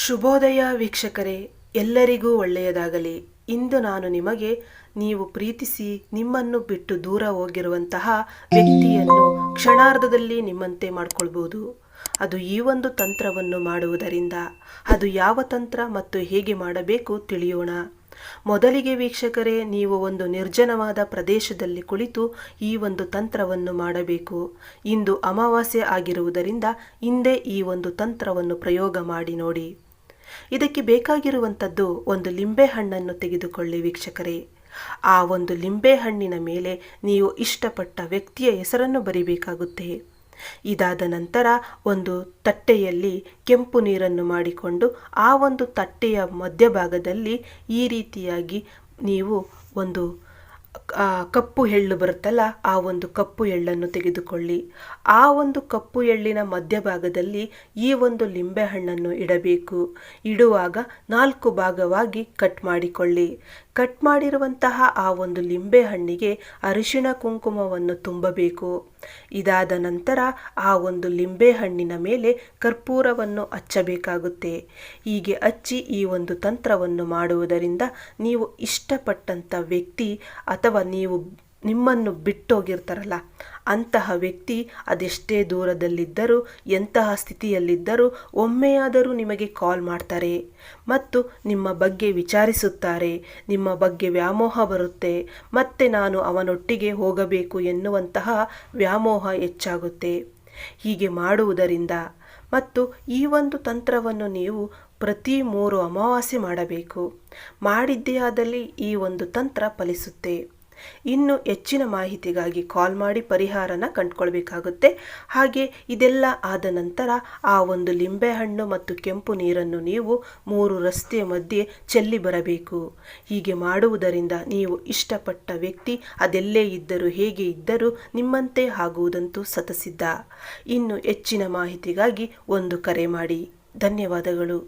ಶುಭೋದಯ ವೀಕ್ಷಕರೇ, ಎಲ್ಲರಿಗೂ ಒಳ್ಳೆಯದಾಗಲಿ. ಇಂದು ನಾನು ನಿಮಗೆ ನೀವು ಪ್ರೀತಿಸಿ ನಿಮ್ಮನ್ನು ಬಿಟ್ಟು ದೂರ ಹೋಗಿರುವಂತಹ ವ್ಯಕ್ತಿಯನ್ನು ಕ್ಷಣಾರ್ಧದಲ್ಲಿ ನಿಮ್ಮಂತೆ ಮಾಡಿಕೊಳ್ಬೋದು. ಅದು ಈ ಒಂದು ತಂತ್ರವನ್ನು ಮಾಡುವುದರಿಂದ. ಅದು ಯಾವ ತಂತ್ರ ಮತ್ತು ಹೇಗೆ ಮಾಡಬೇಕು ತಿಳಿಯೋಣ. ಮೊದಲಿಗೆ ವೀಕ್ಷಕರೇ, ನೀವು ಒಂದು ನಿರ್ಜನವಾದ ಪ್ರದೇಶದಲ್ಲಿ ಕುಳಿತು ಈ ಒಂದು ತಂತ್ರವನ್ನು ಮಾಡಬೇಕು. ಇಂದು ಅಮಾವಾಸ್ಯೆ ಆಗಿರುವುದರಿಂದ ಹಿಂದೆ ಈ ಒಂದು ತಂತ್ರವನ್ನು ಪ್ರಯೋಗ ಮಾಡಿ ನೋಡಿ. ಇದಕ್ಕೆ ಬೇಕಾಗಿರುವಂಥದ್ದು ಒಂದು ಲಿಂಬೆಹಣ್ಣನ್ನು ತೆಗೆದುಕೊಳ್ಳಿ ವೀಕ್ಷಕರೇ. ಆ ಒಂದು ಲಿಂಬೆಹಣ್ಣಿನ ಮೇಲೆ ನೀವು ಇಷ್ಟಪಟ್ಟ ವ್ಯಕ್ತಿಯ ಹೆಸರನ್ನು ಬರಿಬೇಕಾಗುತ್ತೆ. ಇದಾದ ನಂತರ ಒಂದು ತಟ್ಟೆಯಲ್ಲಿ ಕೆಂಪು ನೀರನ್ನು ಮಾಡಿಕೊಂಡು ಆ ಒಂದು ತಟ್ಟೆಯ ಮಧ್ಯಭಾಗದಲ್ಲಿ ಈ ರೀತಿಯಾಗಿ ನೀವು ಒಂದು ಕಪ್ಪು ಎಳ್ಳು ಬರುತ್ತಲ್ಲ, ಆ ಒಂದು ಕಪ್ಪು ಎಳ್ಳನ್ನು ತೆಗೆದುಕೊಳ್ಳಿ. ಆ ಒಂದು ಕಪ್ಪು ಎಳ್ಳಿನ ಮಧ್ಯಭಾಗದಲ್ಲಿ ಈ ಒಂದು ಲಿಂಬೆಹಣ್ಣನ್ನು ಇಡಬೇಕು. ಇಡುವಾಗ 4 ಭಾಗವಾಗಿ ಕಟ್ ಮಾಡಿಕೊಳ್ಳಿ. ಕಟ್ ಮಾಡಿರುವಂತಹ ಆ ಒಂದು ಲಿಂಬೆಹಣ್ಣಿಗೆ ಅರಿಶಿಣ ಕುಂಕುಮವನ್ನು ತುಂಬಬೇಕು. ಇದಾದ ನಂತರ ಆ ಒಂದು ಲಿಂಬೆಹಣ್ಣಿನ ಮೇಲೆ ಕರ್ಪೂರವನ್ನು ಹಚ್ಚಬೇಕಾಗುತ್ತೆ. ಹೀಗೆ ಹಚ್ಚಿ ಈ ಒಂದು ತಂತ್ರವನ್ನು ಮಾಡುವುದರಿಂದ ನೀವು ಇಷ್ಟಪಟ್ಟಂಥ ವ್ಯಕ್ತಿ ಅಥವಾ ನಿಮ್ಮನ್ನು ಬಿಟ್ಟೋಗಿರ್ತಾರಲ್ಲ ಅಂತಹ ವ್ಯಕ್ತಿ ಅದೆಷ್ಟೇ ದೂರದಲ್ಲಿದ್ದರೂ ಎಂತಹ ಸ್ಥಿತಿಯಲ್ಲಿದ್ದರೂ ಒಮ್ಮೆಯಾದರೂ ನಿಮಗೆ ಕಾಲ್ ಮಾಡ್ತಾರೆ ಮತ್ತು ನಿಮ್ಮ ಬಗ್ಗೆ ವಿಚಾರಿಸುತ್ತಾರೆ. ನಿಮ್ಮ ಬಗ್ಗೆ ವ್ಯಾಮೋಹ ಬರುತ್ತೆ. ಮತ್ತೆ ನಾನು ಅವನೊಟ್ಟಿಗೆ ಹೋಗಬೇಕು ಎನ್ನುವಂತಹ ವ್ಯಾಮೋಹ ಹೆಚ್ಚಾಗುತ್ತೆ. ಹೀಗೆ ಮಾಡುವುದರಿಂದ ಮತ್ತು ಈ ಒಂದು ತಂತ್ರವನ್ನು ನೀವು ಪ್ರತಿ 3 ಅಮಾವಾಸ್ಯೆ ಮಾಡಬೇಕು. ಮಾಡಿದ್ದೇ ಆದಲ್ಲಿ ಈ ಒಂದು ತಂತ್ರ ಫಲಿಸುತ್ತೆ. ಇನ್ನು ಹೆಚ್ಚಿನ ಮಾಹಿತಿಗಾಗಿ ಕಾಲ್ ಮಾಡಿ ಪರಿಹಾರನ ಕಂಡುಕೊಳ್ಬೇಕಾಗುತ್ತೆ. ಹಾಗೆ ಇದೆಲ್ಲ ಆದ ನಂತರ ಆ ಒಂದು ಲಿಂಬೆಹಣ್ಣು ಮತ್ತು ಕೆಂಪು ನೀರನ್ನು ನೀವು 3 ರಸ್ತೆಯ ಮಧ್ಯೆ ಚೆಲ್ಲಿ ಬರಬೇಕು. ಹೀಗೆ ಮಾಡುವುದರಿಂದ ನೀವು ಇಷ್ಟಪಟ್ಟ ವ್ಯಕ್ತಿ ಅದೆಲ್ಲೇ ಇದ್ದರೂ ಹೇಗೆ ಇದ್ದರೂ ನಿಮ್ಮಂತೆ ಆಗುವುದಂತೂ ಸತಸಿದ್ಧ. ಇನ್ನು ಹೆಚ್ಚಿನ ಮಾಹಿತಿಗಾಗಿ ಒಂದು ಕರೆ ಮಾಡಿ. ಧನ್ಯವಾದಗಳು.